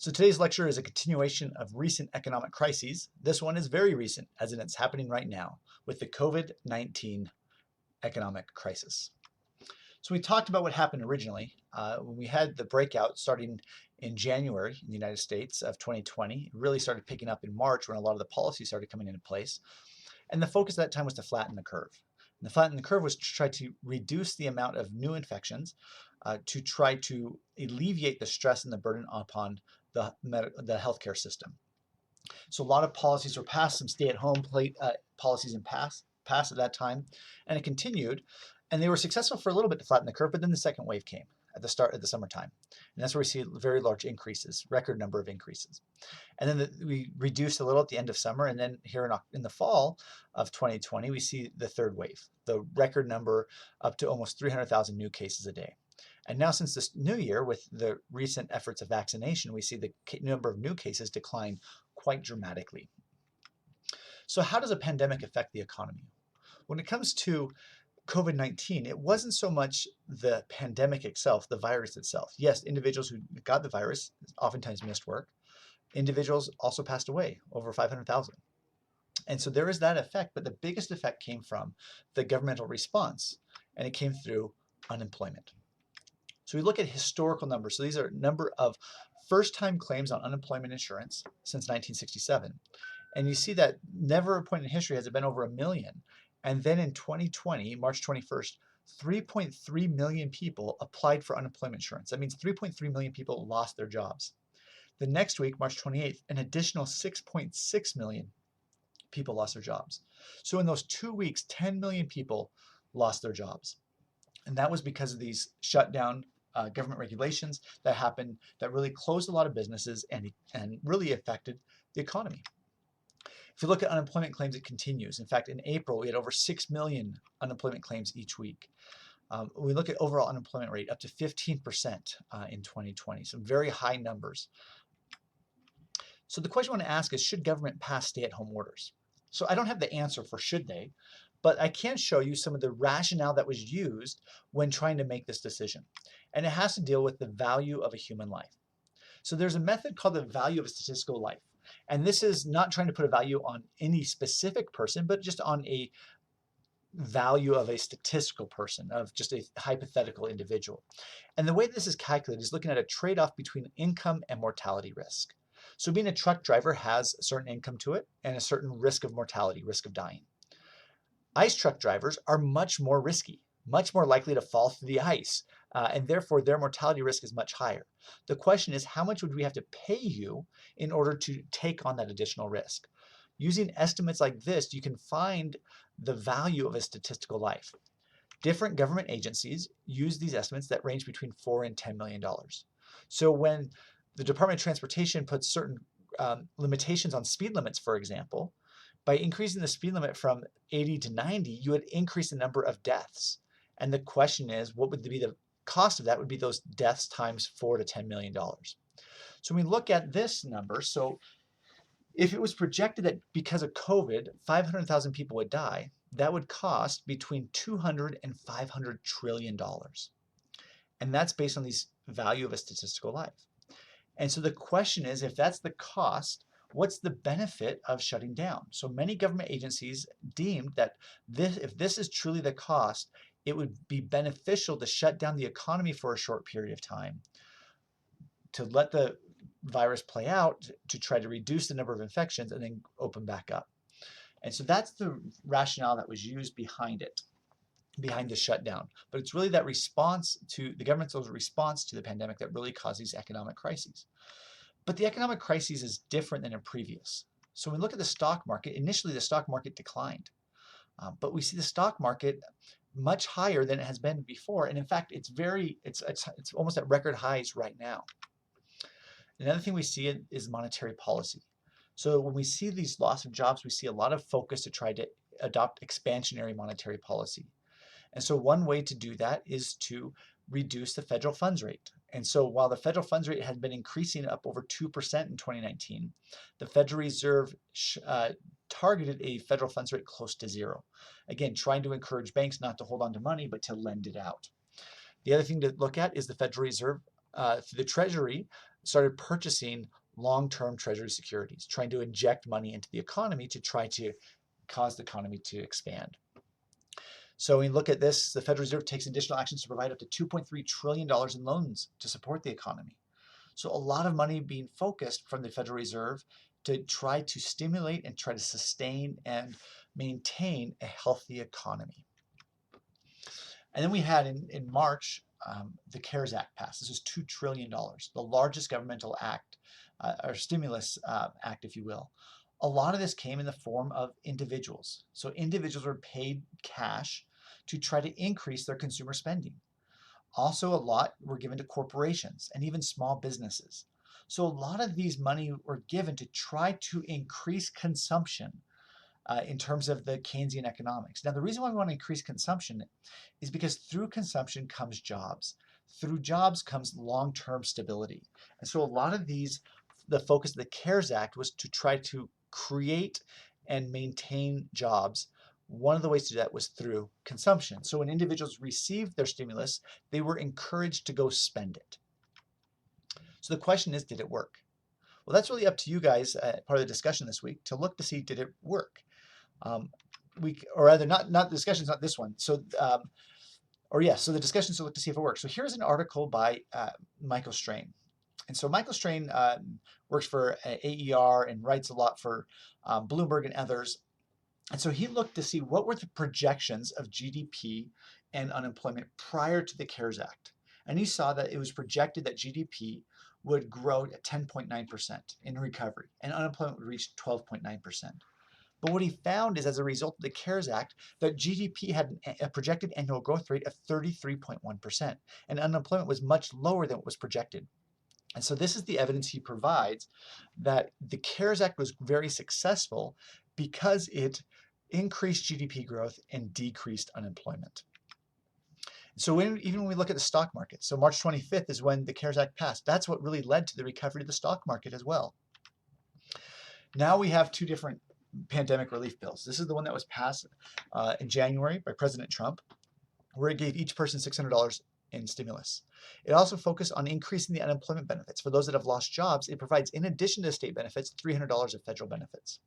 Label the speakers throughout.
Speaker 1: So today's lecture is a continuation of recent economic crises. This one is very recent, as in it's happening right now with the COVID-19 economic crisis. So we talked about what happened originally when we had the breakout starting in January in the United States of 2020. It really started picking up in March when a lot of the policies started coming into place. And the focus at that time was to flatten the curve. And the flatten the curve was to try to reduce the amount of new infections, to try to alleviate the stress and the burden upon the healthcare system. So a lot of policies were passed, some stay-at-home policies passed at that time, and it continued. And they were successful for a little bit to flatten the curve, but then the second wave came at the start of the summertime. And that's where we see very large increases, record number of increases. And then we reduced a little at the end of summer, and then here in the fall of 2020, we see the third wave, the record number up to almost 300,000 new cases a day. And now since this new year, with the recent efforts of vaccination, we see the number of new cases decline quite dramatically. So how does a pandemic affect the economy? When it comes to COVID-19, it wasn't so much the pandemic itself, the virus itself. Yes, individuals who got the virus oftentimes missed work. Individuals also passed away, over 500,000. And so there is that effect, but the biggest effect came from the governmental response, and it came through unemployment. So we look at historical numbers. So these are number of first-time claims on unemployment insurance since 1967. And you see that never a point in history has it been over 1 million. And then in 2020, March 21st, 3.3 million people applied for unemployment insurance. That means 3.3 million people lost their jobs. The next week, March 28th, an additional 6.6 million people lost their jobs. So in those 2 weeks, 10 million people lost their jobs. And that was because of these shutdown government regulations that happened that really closed a lot of businesses and really affected the economy. If you look at unemployment claims, it continues. In fact, in April, we had over 6 million unemployment claims each week. We look at overall unemployment rate up to 15% in 2020, some very high numbers. So the question I want to ask is, should government pass stay-at-home orders? So I don't have the answer for should they, but I can show you some of the rationale that was used when trying to make this decision. And it has to deal with the value of a human life. So there's a method called the value of a statistical life. And this is not trying to put a value on any specific person, but just on a value of a statistical person, of just a hypothetical individual. And the way this is calculated is looking at a trade-off between income and mortality risk. So being a truck driver has a certain income to it and a certain risk of mortality, risk of dying. Ice truck drivers are much more risky, much more likely to fall through the ice, and therefore their mortality risk is much higher. The question is, how much would we have to pay you in order to take on that additional risk? Using estimates like this, you can find the value of a statistical life. Different government agencies use these estimates that range between $4 and $10 million. So when the Department of Transportation puts certain limitations on speed limits, for example, by increasing the speed limit from 80 to 90, you would increase the number of deaths. And the question is, what would be the cost of that? Would be those deaths times $4 to $10 million. So when we look at this number, so if it was projected that because of COVID, 500,000 people would die, that would cost between $200 and $500 trillion. And that's based on these value of a statistical life. And so the question is, if that's the cost, what's the benefit of shutting down? So many government agencies deemed that if this is truly the cost, it would be beneficial to shut down the economy for a short period of time, to let the virus play out, to try to reduce the number of infections and then open back up. And so that's the rationale that was used behind it, behind the shutdown. But it's really that response to the government's response to the pandemic that really caused these economic crises. But the economic crisis is different than in previous. So when we look at the stock market, initially the stock market declined. But we see the stock market much higher than it has been before. And in fact, it's almost at record highs right now. Another thing we see is monetary policy. So when we see these loss of jobs, we see a lot of focus to try to adopt expansionary monetary policy. And so one way to do that is to reduce the federal funds rate. And so while the federal funds rate had been increasing up over 2% in 2019, the Federal Reserve targeted a federal funds rate close to zero. Again, trying to encourage banks not to hold on to money, but to lend it out. The other thing to look at is the Federal Reserve, the Treasury, started purchasing long-term treasury securities, trying to inject money into the economy to try to cause the economy to expand. So when you look at this, the Federal Reserve takes additional actions to provide up to $2.3 trillion in loans to support the economy. So a lot of money being focused from the Federal Reserve to try to stimulate and try to sustain and maintain a healthy economy. And then we had in March, the CARES Act passed. This was $2 trillion, the largest governmental act, or stimulus act, if you will. A lot of this came in the form of individuals. So individuals were paid cash to try to increase their consumer spending. Also, a lot were given to corporations and even small businesses. So a lot of these money were given to try to increase consumption in terms of the Keynesian economics. Now, the reason why we want to increase consumption is because through consumption comes jobs. Through jobs comes long-term stability. And so a lot of these, the focus of the CARES Act was to try to create and maintain jobs. One of the ways to do that was through consumption. So when individuals received their stimulus, they were encouraged to go spend it. So the question is, did it work? Well, that's really up to you guys, part of the discussion this week, to look to see, did it work? Or rather, not the discussion's not this one. So, so the discussion's to look to see if it works. So here's an article by Michael Strain. And so Michael Strain works for AER and writes a lot for Bloomberg and others. And so he looked to see what were the projections of GDP and unemployment prior to the CARES Act. And he saw that it was projected that GDP would grow at 10.9% in recovery, and unemployment would reach 12.9%. But what he found is, as a result of the CARES Act, that GDP had a projected annual growth rate of 33.1%, and unemployment was much lower than what was projected. And so this is the evidence he provides that the CARES Act was very successful because it increased GDP growth and decreased unemployment. So even when we look at the stock market, so March 25th is when the CARES Act passed. That's what really led to the recovery of the stock market as well. Now we have two different pandemic relief bills. This is the one that was passed in January by President Trump, where it gave each person $600 in stimulus. It also focused on increasing the unemployment benefits. For those that have lost jobs, it provides, in addition to state benefits, $300 of federal benefits.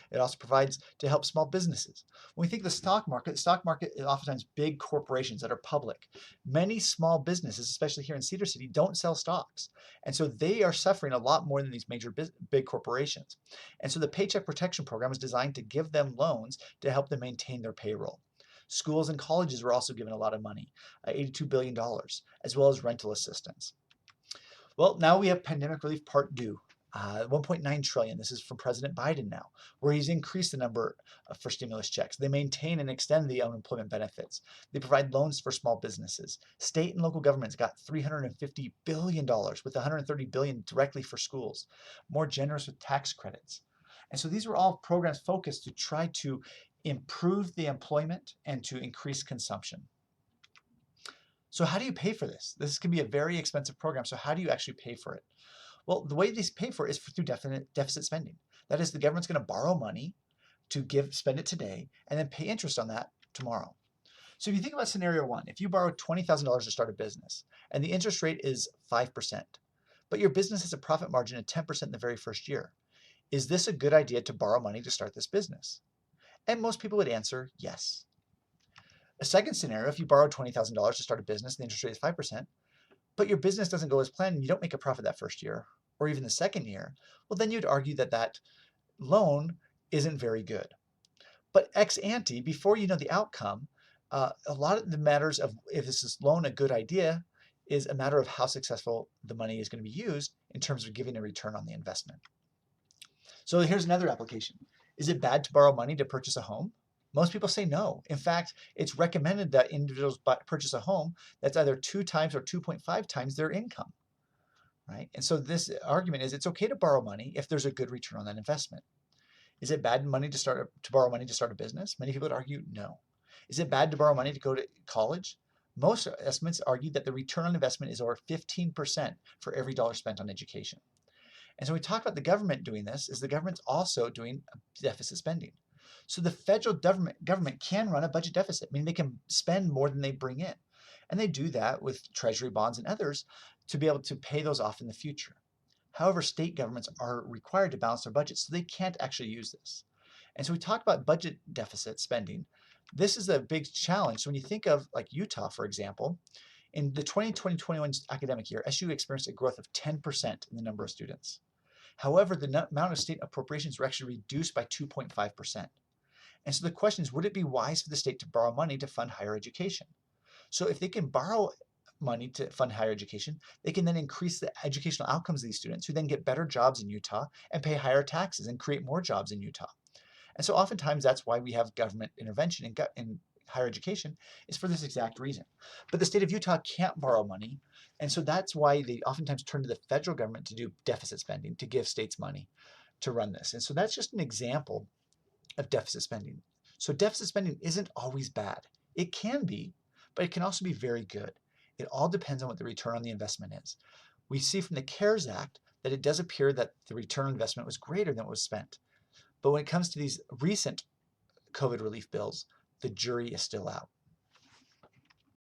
Speaker 1: It also provides to help small businesses. When we think of the stock market is oftentimes big corporations that are public. Many small businesses, especially here in Cedar City, don't sell stocks. And so they are suffering a lot more than these major big corporations. And so the Paycheck Protection Program is designed to give them loans to help them maintain their payroll. Schools and colleges were also given a lot of money, $82 billion, as well as rental assistance. Well, now we have pandemic relief part due. 1.9 trillion. This is from President Biden now, where he's increased the number for stimulus checks. They maintain and extend the unemployment benefits. They provide loans for small businesses. State and local governments got $350 billion, with $130 billion directly for schools. More generous with tax credits. And so these were all programs focused to try to improve the employment and to increase consumption. So how do you pay for this? This can be a very expensive program. So how do you actually pay for it? Well, the way these pay for it is through deficit spending. That is, the government's going to borrow money to spend it today and then pay interest on that tomorrow. So if you think about scenario one, if you borrow $20,000 to start a business and the interest rate is 5%, but your business has a profit margin of 10% in the very first year, is this a good idea to borrow money to start this business? And most people would answer yes. A second scenario, if you borrow $20,000 to start a business and the interest rate is 5%, but your business doesn't go as planned and you don't make a profit that first year, or even the second year, well, then you'd argue that that loan isn't very good. But ex ante, before you know the outcome, a lot of the matters of if this is loan a good idea is a matter of how successful the money is going to be used in terms of giving a return on the investment. So here's another application. Is it bad to borrow money to purchase a home? Most people say no. In fact, it's recommended that individuals purchase a home that's either 2 times or 2.5 times their income, right? And so this argument is it's okay to borrow money if there's a good return on that investment. Is it bad to borrow money to start a business? Many people would argue no. Is it bad to borrow money to go to college? Most estimates argue that the return on investment is over 15% for every dollar spent on education. And so we talk about the government doing this, is the government's also doing deficit spending. So the federal government can run a budget deficit, meaning they can spend more than they bring in. And they do that with treasury bonds and others to be able to pay those off in the future. However, state governments are required to balance their budgets, so they can't actually use this. And so we talked about budget deficit spending. This is a big challenge. So when you think of like Utah, for example, in the 2020-21 academic year, SU experienced a growth of 10% in the number of students. However, the amount of state appropriations were actually reduced by 2.5%. And so the question is, would it be wise for the state to borrow money to fund higher education? So if they can borrow money to fund higher education, they can then increase the educational outcomes of these students who then get better jobs in Utah and pay higher taxes and create more jobs in Utah. And so oftentimes that's why we have government intervention in higher education, is for this exact reason. But the state of Utah can't borrow money, and so that's why they oftentimes turn to the federal government to do deficit spending, to give states money to run this. And so that's just an example of deficit spending. So deficit spending isn't always bad. It can be, but it can also be very good. It all depends on what the return on the investment is. We see from the CARES Act that it does appear that the return on investment was greater than what was spent. But when it comes to these recent COVID relief bills, the jury is still out.